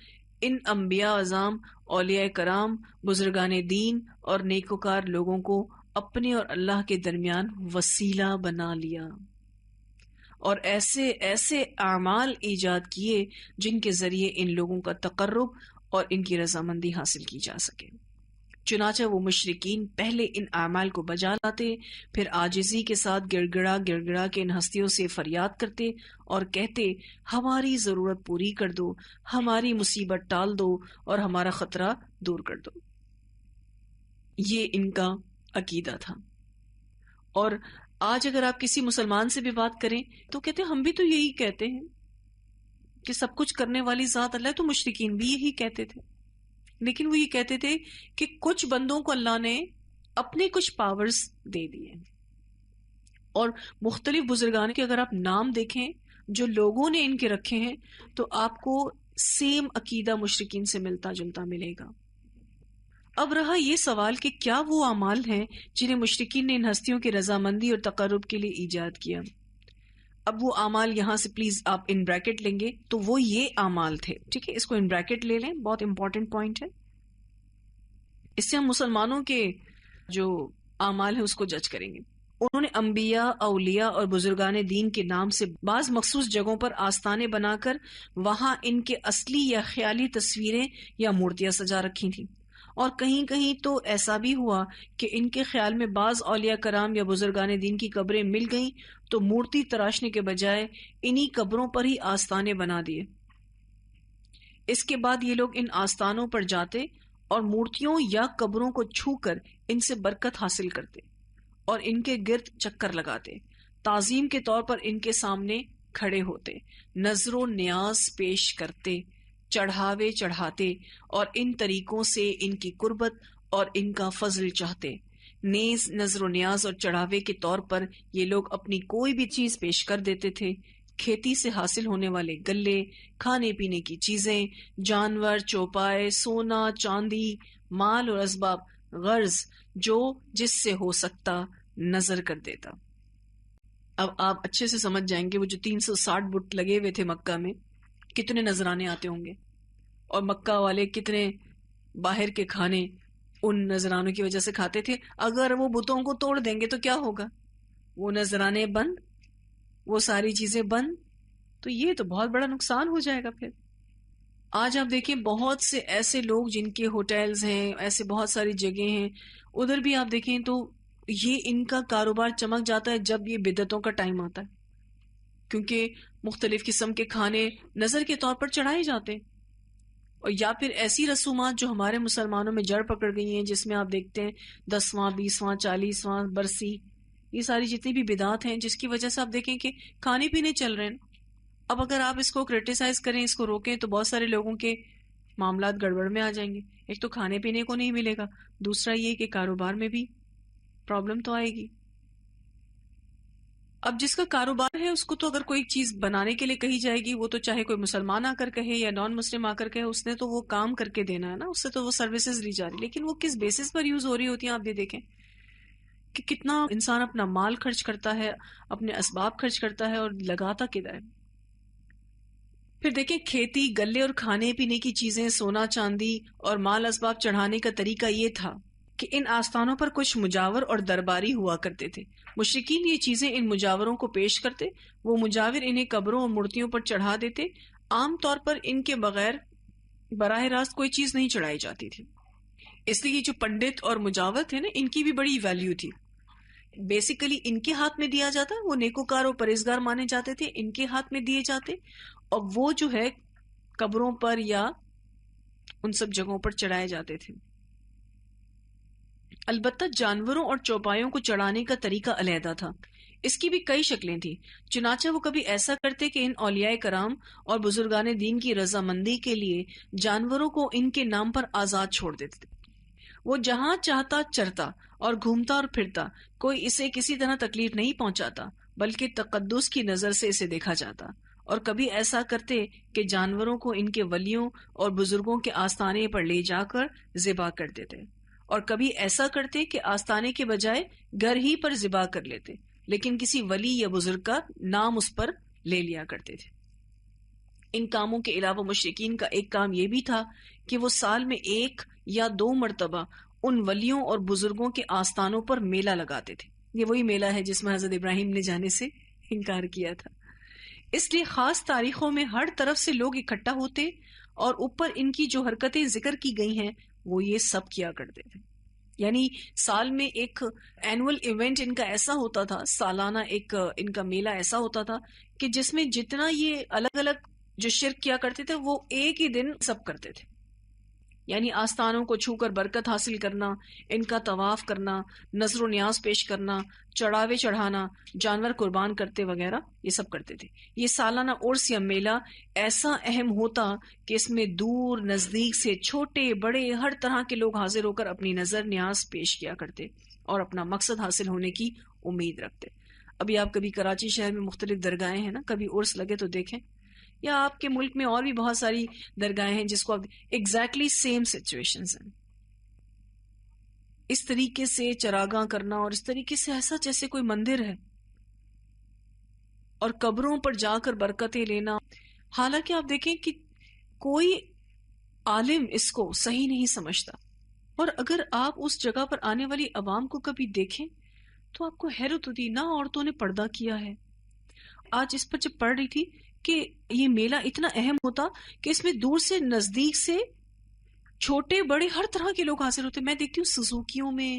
A: ان انبیاء اعظام، اولیاء کرام، بزرگان دین اور نیکوکار لوگوں کو اپنے اور اللہ کے درمیان وسیلہ بنا لیا، اور ایسے ایسے اعمال ایجاد کیے جن کے ذریعے ان لوگوں کا تقرب اور ان کی رضامندی حاصل کی جا سکے۔ چنانچہ وہ مشرکین پہلے ان اعمال کو بجا لاتے، پھر عاجزی کے ساتھ گڑ گڑا کے ان ہستیوں سے فریاد کرتے اور کہتے ہماری ضرورت پوری کر دو، ہماری مصیبت ٹال دو اور ہمارا خطرہ دور کر دو۔ یہ ان کا عقیدہ تھا۔ اور آج اگر آپ کسی مسلمان سے بھی بات کریں تو کہتے ہیں ہم بھی تو یہی کہتے ہیں کہ سب کچھ کرنے والی ذات اللہ ہے، تو مشرکین بھی یہی کہتے تھے، لیکن وہ یہ کہتے تھے کہ کچھ بندوں کو اللہ نے اپنے کچھ پاورز دے دیے، اور مختلف بزرگان کے اگر آپ نام دیکھیں جو لوگوں نے ان کے رکھے ہیں تو آپ کو سیم عقیدہ مشرکین سے ملتا جلتا ملے گا. اب رہا یہ سوال کہ کیا وہ اعمال ہیں جنہیں مشرکین نے ان ہستیوں کی رضامندی اور تقرب کے لیے ایجاد کیا. اب وہ اعمال یہاں سے پلیز آپ ان بریکٹ لیں گے تو وہ یہ اعمال تھے. ٹھیک ہے, اس کو ان بریکٹ لے لیں, بہت امپورٹنٹ پوائنٹ ہے. اس سے ہم مسلمانوں کے جو اعمال ہیں اس کو جج کریں گے. انہوں نے انبیاء, اولیاء اور بزرگان دین کے نام سے بعض مخصوص جگہوں پر آستانے بنا کر وہاں ان کے اصلی یا خیالی تصویریں یا مورتیاں سجا رکھی تھیں. اور کہیں کہیں تو ایسا بھی ہوا کہ ان کے خیال میں بعض اولیاء کرام یا بزرگان دین کی قبریں مل گئیں تو مورتی تراشنے کے بجائے انہی قبروں پر ہی آستانے بنا دیے. اس کے بعد یہ لوگ ان آستانوں پر جاتے اور مورتیوں یا قبروں کو چھو کر ان سے برکت حاصل کرتے اور ان کے گرد چکر لگاتے, تعظیم کے طور پر ان کے سامنے کھڑے ہوتے, نظر و نیاز پیش کرتے, چڑھاوے چڑھاتے اور ان طریقوں سے ان کی قربت اور ان کا فضل چاہتے. نیز نظر و نیاز اور چڑھاوے کے طور پر یہ لوگ اپنی کوئی بھی چیز پیش کر دیتے تھے. کھیتی سے حاصل ہونے والے گلے, کھانے پینے کی چیزیں, جانور, چوپائے, سونا, چاندی, مال اور اسباب, غرض جو جس سے ہو سکتا نظر کر دیتا. اب آپ اچھے سے سمجھ جائیں گے وہ جو 360 بت لگے ہوئے تھے مکہ میں, کتنے نذرانے آتے ہوں گے, اور مکہ والے کتنے باہر کے کھانے ان نذرانوں کی وجہ سے کھاتے تھے. اگر وہ بتوں کو توڑ دیں گے تو کیا ہوگا, وہ نذرانے بند, وہ ساری چیزیں بند, تو یہ تو بہت بڑا نقصان ہو جائے گا. پھر آج آپ دیکھیں بہت سے ایسے لوگ جن کے ہوٹلز ہیں, ایسے بہت ساری جگہیں ہیں, ادھر بھی آپ دیکھیں تو یہ ان کا کاروبار چمک جاتا ہے جب یہ بدعتوں کا ٹائم آتا ہے, کیونکہ مختلف قسم کے کھانے نظر کے طور پر چڑھائے جاتے ہیں. اور یا پھر ایسی رسومات جو ہمارے مسلمانوں میں جڑ پکڑ گئی ہیں, جس میں آپ دیکھتے ہیں 10واں 20واں 40واں برسی, یہ ساری جتنی بھی بدعات ہیں جس کی وجہ سے آپ دیکھیں کہ کھانے پینے چل رہے ہیں. اب اگر آپ اس کو کرٹیسائز کریں, اس کو روکیں, تو بہت سارے لوگوں کے معاملات گڑبڑ میں آ جائیں گے. ایک تو کھانے پینے کو نہیں ملے گا, دوسرا یہ کہ کاروبار میں بھی پرابلم تو آئے گی. اب جس کا کاروبار ہے اس کو تو اگر کوئی چیز بنانے کے لیے کہی جائے گی, وہ تو چاہے کوئی مسلمان آ کر کہے یا نان مسلم آ کر کہے, اس نے تو وہ کام کر کے دینا ہے نا, اس سے تو وہ سروسز لی جا رہی. لیکن وہ کس بیسس پر یوز ہو رہی ہوتی ہیں آپ یہ دیکھیں کہ کتنا انسان اپنا مال خرچ کرتا ہے, اپنے اسباب خرچ کرتا ہے, اور لگاتا کدھر ہے. پھر دیکھیں کھیتی, گلے اور کھانے پینے کی چیزیں, سونا چاندی اور مال اسباب چڑھانے کا طریقہ یہ تھا کہ ان آستانوں پر کچھ مجاور اور درباری ہوا کرتے تھے. مشرکین یہ چیزیں ان مجاوروں کو پیش کرتے, وہ مجاور انہیں قبروں اور مورتیوں پر چڑھا دیتے. عام طور پر ان کے بغیر براہ راست کوئی چیز نہیں چڑھائی جاتی تھی, اس لیے جو پنڈت اور مجاور تھے نا, ان کی بھی بڑی ویلیو تھی. بیسیکلی ان کے ہاتھ میں دیا جاتا, وہ نیکوکار اور پرہیزگار مانے جاتے تھے, ان کے ہاتھ میں دیے جاتے, اور وہ جو ہے قبروں پر یا ان سب جگہوں پر چڑھائے جاتے تھے. البتہ جانوروں اور چوپایوں کو چڑھانے کا طریقہ علیحدہ تھا. اس کی بھی کئی شکلیں تھیں. چنانچہ وہ کبھی ایسا کرتے کہ ان اولیاء کرام اور بزرگان دین کی رضامندی کے لیے جانوروں کو ان کے نام پر آزاد چھوڑ دیتے تھے. وہ جہاں چاہتا چرتا اور گھومتا اور پھرتا, کوئی اسے کسی طرح تکلیف نہیں پہنچاتا, بلکہ تقدس کی نظر سے اسے دیکھا جاتا. اور کبھی ایسا کرتے کہ جانوروں کو ان کے ولیوں اور بزرگوں کے آستانے پر لے جا کر ذبح کر دیتے, اور کبھی ایسا کرتے کہ آستانے کے بجائے گھر ہی پر ذبح کر لیتے, لیکن کسی ولی یا بزرگ کا نام اس پر لے لیا کرتے تھے. ان کاموں کے علاوہ مشرکین کا ایک کام یہ بھی تھا کہ وہ سال میں 1 یا 2 مرتبہ ان ولیوں اور بزرگوں کے آستانوں پر میلہ لگاتے تھے. یہ وہی میلہ ہے جس میں حضرت ابراہیم نے جانے سے انکار کیا تھا. اس لیے خاص تاریخوں میں ہر طرف سے لوگ اکٹھا ہوتے, اور اوپر ان کی جو حرکتیں ذکر کی گئی ہیں وہ یہ سب کیا کرتے تھے. یعنی سال میں ایک اینول ایونٹ ان کا ایسا ہوتا تھا, سالانہ ایک ان کا میلہ ایسا ہوتا تھا کہ جس میں جتنا یہ الگ الگ جو شرک کیا کرتے تھے وہ ایک ہی دن سب کرتے تھے. یعنی آستانوں کو چھو کر برکت حاصل کرنا, ان کا طواف کرنا, نظر و نیاز پیش کرنا, چڑھاوے چڑھانا, جانور قربان کرتے وغیرہ, یہ سب کرتے تھے. یہ سالانہ عرس یا میلہ ایسا اہم ہوتا کہ اس میں دور نزدیک سے چھوٹے بڑے ہر طرح کے لوگ حاضر ہو کر اپنی نظر نیاز پیش کیا کرتے اور اپنا مقصد حاصل ہونے کی امید رکھتے. ابھی آپ کبھی کراچی شہر میں مختلف درگاہیں ہیں نا، کبھی عرس لگے تو دیکھیں، یا آپ کے ملک میں اور بھی بہت ساری درگاہیں ہیں جس کو آپ ایگزیکٹلی سیم سچویشنز ہیں. اس طریقے سے چراغاں کرنا اور اس طریقے سے ایسا جیسے کوئی مندر ہے، اور قبروں پر جا کر برکتیں لینا. حالانکہ آپ دیکھیں کہ کوئی عالم اس کو صحیح نہیں سمجھتا، اور اگر آپ اس جگہ پر آنے والی عوام کو کبھی دیکھیں تو آپ کو حیرت ہوتی، نہ عورتوں نے پردہ کیا ہے. آج اس پر جب پڑھ رہی تھی کہ یہ میلہ اتنا اہم ہوتا کہ اس میں دور سے نزدیک سے چھوٹے بڑے ہر طرح کے لوگ حاضر ہوتے. میں دیکھتی ہوں سزوکیوں میں،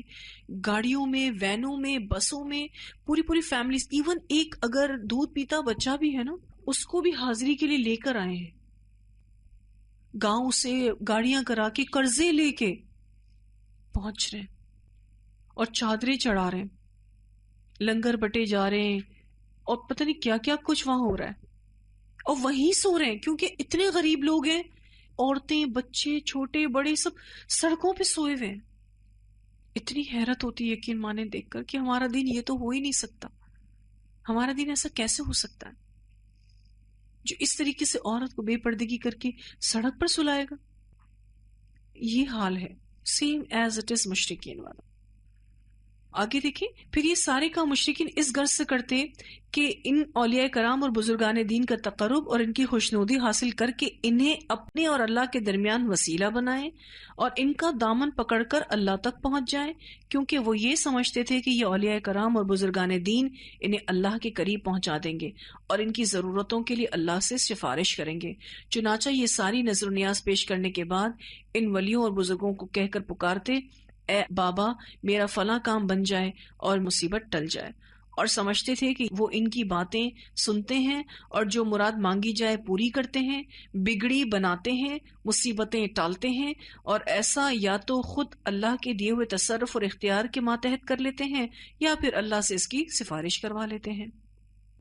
A: گاڑیوں میں، وینوں میں، بسوں میں، پوری پوری فیملیز، ایون ایک اگر دودھ پیتا بچہ بھی ہے نا، اس کو بھی حاضری کے لیے لے کر آئے ہیں. گاؤں سے گاڑیاں کرا کے قرضے لے کے پہنچ رہے ہیں اور چادریں چڑھا رہے ہیں، لنگر بٹے جا رہے ہیں، اور پتہ نہیں کیا کیا کچھ وہاں ہو رہا ہے، اور وہیں سو رہے ہیں کیونکہ اتنے غریب لوگ ہیں. عورتیں، بچے، چھوٹے بڑے سب سڑکوں پہ سوئے ہوئے ہیں. اتنی حیرت ہوتی ہے یقین مانے دیکھ کر کہ ہمارا دین یہ تو ہو ہی نہیں سکتا. ہمارا دین ایسا کیسے ہو سکتا ہے جو اس طریقے سے عورت کو بے پردگی کر کے سڑک پر سلائے گا؟ یہ حال ہے سیم ایز اٹ از مشرکین والا. آگے دیکھیں، پھر یہ سارے کام مشرکین اس غرض سے کرتے کہ ان اولیاء کرام اور بزرگان دین کا تقرب اور ان کی خوشنودی حاصل کر کے انہیں اپنے اور اللہ کے درمیان وسیلہ بنائیں اور ان کا دامن پکڑ کر اللہ تک پہنچ جائیں، کیونکہ وہ یہ سمجھتے تھے کہ یہ اولیاء کرام اور بزرگان دین انہیں اللہ کے قریب پہنچا دیں گے اور ان کی ضرورتوں کے لیے اللہ سے سفارش کریں گے. چنانچہ یہ ساری نظر و نیاز پیش کرنے کے بعد ان ولیوں اور بزرگوں کو کہہ کر پکارتے، اے بابا میرا فلاں کام بن جائے اور مصیبت ٹل جائے، اور سمجھتے تھے کہ وہ ان کی باتیں سنتے ہیں اور جو مراد مانگی جائے پوری کرتے ہیں، بگڑی بناتے ہیں، مصیبتیں ٹالتے ہیں، اور ایسا یا تو خود اللہ کے دیے ہوئے تصرف اور اختیار کے ماتحت کر لیتے ہیں یا پھر اللہ سے اس کی سفارش کروا لیتے ہیں.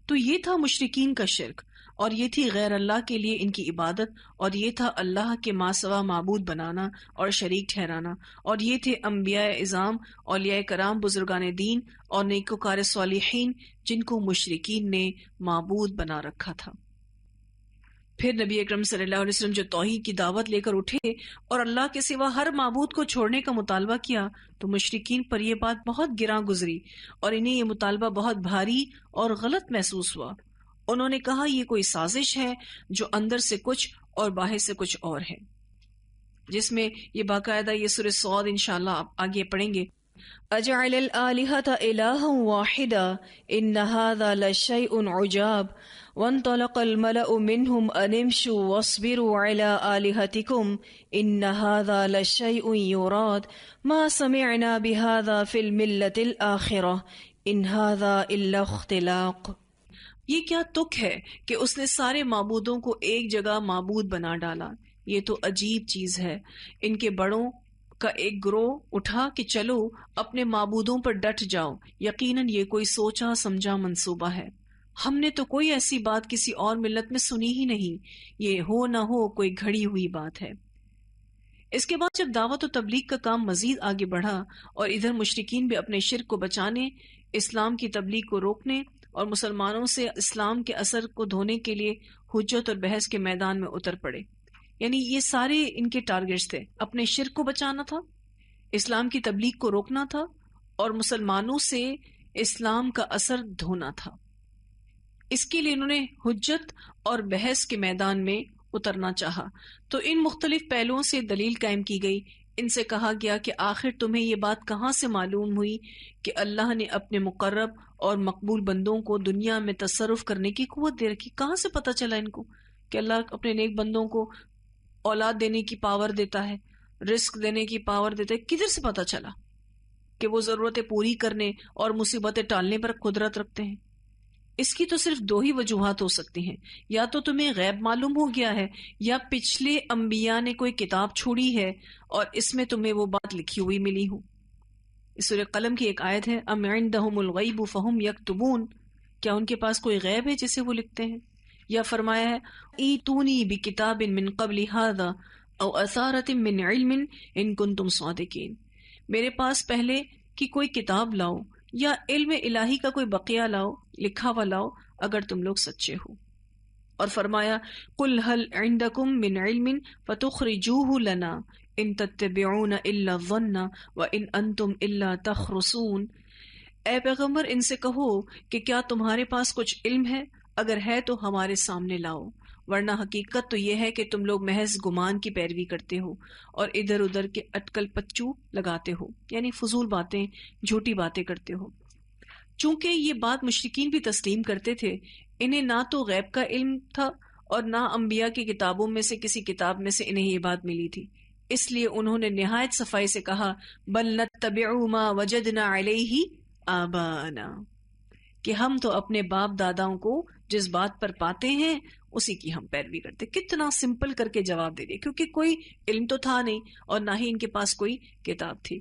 A: تو یہ تھا مشرکین کا شرک، اور یہ تھی غیر اللہ کے لیے ان کی عبادت، اور یہ تھا اللہ کے ماں سوا معبود بنانا اور شریک ٹھہرانا، اور یہ تھے انبیاء اعظام، اولیاء کرام، بزرگان دین اور نیکوکار صالحین جن کو مشرکین نے معبود بنا رکھا تھا. پھر نبی اکرم صلی اللہ علیہ وسلم جو توحید کی دعوت لے کر اٹھے اور اللہ کے سوا ہر معبود کو چھوڑنے کا مطالبہ کیا تو مشرکین پر یہ بات بہت گراں گزری اور انہیں یہ مطالبہ بہت بھاری اور غلط محسوس ہوا. انہوں نے کہا یہ کوئی سازش ہے جو اندر سے کچھ اور باہر سے کچھ اور ہے، جس میں یہ باقاعدہ یہ سورہ صاد انشاءاللہ آپ آگے پڑھیں گے. اجعل الآلہۃ الہا واحدا ان ھذا لشیء عجاب وانطلق الملأ منهم ان امشوا واصبروا على آلہتکم ان ھذا لشیء یراد ما سمعنا بھذا فی الملۃ الآخرہ ان ھذا الا اختلاق. یہ کیا تک ہے کہ اس نے سارے معبودوں کو ایک جگہ معبود بنا ڈالا، یہ تو عجیب چیز ہے. ان کے بڑوں کا ایک گروہ اٹھا کہ چلو اپنے معبودوں پر ڈٹ جاؤ، یقیناً یہ کوئی سوچا سمجھا منصوبہ ہے، ہم نے تو کوئی ایسی بات کسی اور ملت میں سنی ہی نہیں، یہ ہو نہ ہو کوئی گھڑی ہوئی بات ہے. اس کے بعد جب دعوت و تبلیغ کا کام مزید آگے بڑھا اور ادھر مشرکین بھی اپنے شرک کو بچانے، اسلام کی تبلیغ کو روکنے اور مسلمانوں سے اسلام کے اثر کو دھونے کے لیے حجت اور بحث کے میدان میں اتر پڑے. یعنی یہ سارے ان کے ٹارگٹس تھے، اپنے شرک کو بچانا تھا، اسلام کی تبلیغ کو روکنا تھا اور مسلمانوں سے اسلام کا اثر دھونا تھا. اس کے لیے انہوں نے حجت اور بحث کے میدان میں اترنا چاہا. تو ان مختلف پہلوؤں سے دلیل قائم کی گئی. ان سے کہا گیا کہ آخر تمہیں یہ بات کہاں سے معلوم ہوئی کہ اللہ نے اپنے مقرب اور مقبول بندوں کو دنیا میں تصرف کرنے کی قوت دے رکھی؟ کہاں سے پتہ چلا ان کو کہ اللہ اپنے نیک بندوں کو اولاد دینے کی پاور دیتا ہے، رزق دینے کی پاور دیتا ہے؟ کدھر سے پتہ چلا کہ وہ ضرورتیں پوری کرنے اور مصیبتیں ٹالنے پر قدرت رکھتے ہیں؟ اس کی تو صرف دو ہی وجوہات ہو سکتی ہیں، یا تو تمہیں غیب معلوم ہو گیا ہے، یا پچھلے انبیاء نے کوئی کتاب چھوڑی ہے اور اس میں تمہیں وہ بات لکھی ہوئی ملی ہو. اس سورہ قلم کی ایک آیت ہے، ام عندہم الغیب فہم یکتبون، کیا ان کے پاس کوئی غیب ہے جسے وہ لکھتے ہیں؟ یا فرمایا ہے ایتونی بکتاب من قبل ھذا او اثارۃ من علم ان کنتم صادقین، میرے پاس پہلے کی کوئی کتاب لاؤ یا علم الہی کا کوئی بقیہ لاؤ، لکھا ہوا لاؤ اگر تم لوگ سچے ہو۔ اور فرمایا قل هل عندکم من علم فتخرجوه لنا ان تتبعون الا الظن وان انتم الا تخرصون۔ اے پیغمبر ان سے کہو کہ کیا تمہارے پاس کچھ علم ہے؟ اگر ہے تو ہمارے سامنے لاؤ، ورنہ حقیقت تو یہ ہے کہ تم لوگ محض گمان کی پیروی کرتے ہو اور ادھر ادھر کے اٹکل پچو لگاتے ہو، یعنی فضول باتیں، جھوٹی باتیں کرتے ہو۔ چونکہ یہ بات مشرکین بھی تسلیم کرتے تھے، انہیں نہ تو غیب کا علم تھا اور نہ انبیاء کی کتابوں میں سے کسی کتاب میں سے انہیں یہ بات ملی تھی، اس لیے انہوں نے نہایت صفائی سے کہا بل نتبع ما وجدنا علیہ آباءنا، کہ ہم تو اپنے باپ داداؤں کو جس بات پر پاتے ہیں اسی کی ہم پیروی کرتے۔ کتنا سمپل کر کے جواب دے دیا، کیونکہ کوئی علم تو تھا نہیں اور نہ ہی ان کے پاس کوئی کتاب تھی۔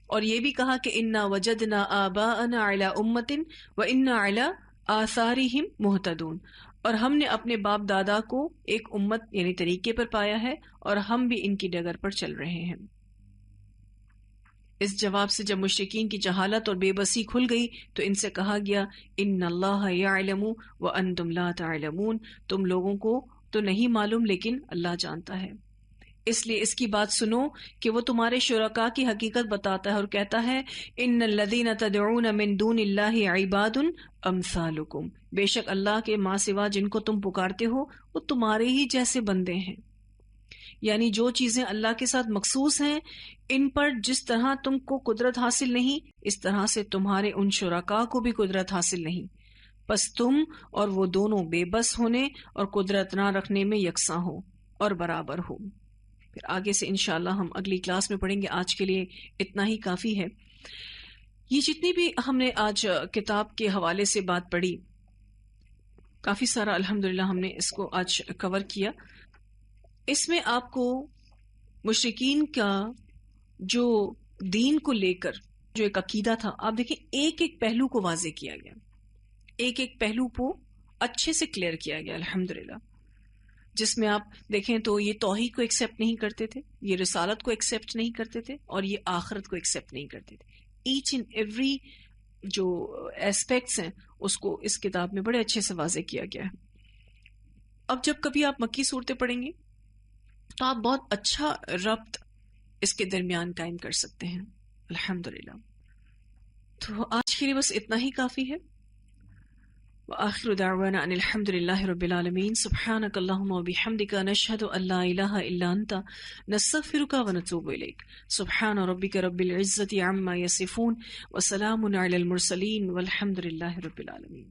A: اور یہ بھی کہا کہ انا وجدنا آباءنا علی امۃ وانا علی آثارہم مہتدون، اور ہم نے اپنے باپ دادا کو ایک امت یعنی طریقے پر پایا ہے اور ہم بھی ان کی ڈگر پر چل رہے ہیں۔ اس جواب سے جب مشرکین کی جہالت اور بے بسی کھل گئی تو ان سے کہا گیا ان اللہ یعلم وانتم لا تعلمون، تم لوگوں کو تو نہیں معلوم لیکن اللہ جانتا ہے، اس لیے اس کی بات سنو کہ وہ تمہارے شرکاء کی حقیقت بتاتا ہے اور کہتا ہے ان الذین تدعون من دون اللہ عباد امثالکم، بے شک اللہ کے ماں سوا جن کو تم پکارتے ہو وہ تمہارے ہی جیسے بندے ہیں، یعنی جو چیزیں اللہ کے ساتھ مخصوص ہیں ان پر جس طرح تم کو قدرت حاصل نہیں اس طرح سے تمہارے ان شرکاء کو بھی قدرت حاصل نہیں، پس تم اور وہ دونوں بے بس ہونے اور قدرت نہ رکھنے میں یکساں ہو اور برابر ہو۔ پھر آگے سے انشاءاللہ ہم اگلی کلاس میں پڑھیں گے، آج کے لیے اتنا ہی کافی ہے۔ یہ جتنی بھی ہم نے آج کتاب کے حوالے سے بات پڑھی، کافی سارا الحمدللہ ہم نے اس کو آج کور کیا۔ اس میں آپ کو مشرکین کا جو دین کو لے کر جو ایک عقیدہ تھا، آپ دیکھیں ایک ایک پہلو کو واضح کیا گیا، ایک ایک پہلو کو اچھے سے کلیئر کیا گیا الحمدللہ، جس میں آپ دیکھیں تو یہ توحید کو ایکسیپٹ نہیں کرتے تھے، یہ رسالت کو ایکسیپٹ نہیں کرتے تھے، اور یہ آخرت کو ایکسیپٹ نہیں کرتے تھے۔ ایچ اینڈ ایوری جو ایسپیکٹس ہیں اس کو اس کتاب میں بڑے اچھے سے واضح کیا گیا ہے۔ اب جب کبھی آپ مکی صورتیں پڑھیں گے تو آپ بہت اچھا ربط اس کے درمیان قائم کر سکتے ہیں الحمدللہ۔ تو آج کے لیے بس اتنا ہی کافی ہے۔ وآخر دعوانا ان الحمد للہ رب العالمین، سبحانک اللہم وبحمدک، نشہد ان لا الہ الا انت، نستغفرک ونتوب الیک۔ سبحان ربک رب العزة عما یصفون، وسلام علی المرسلین، والحمد للہ رب العالمین۔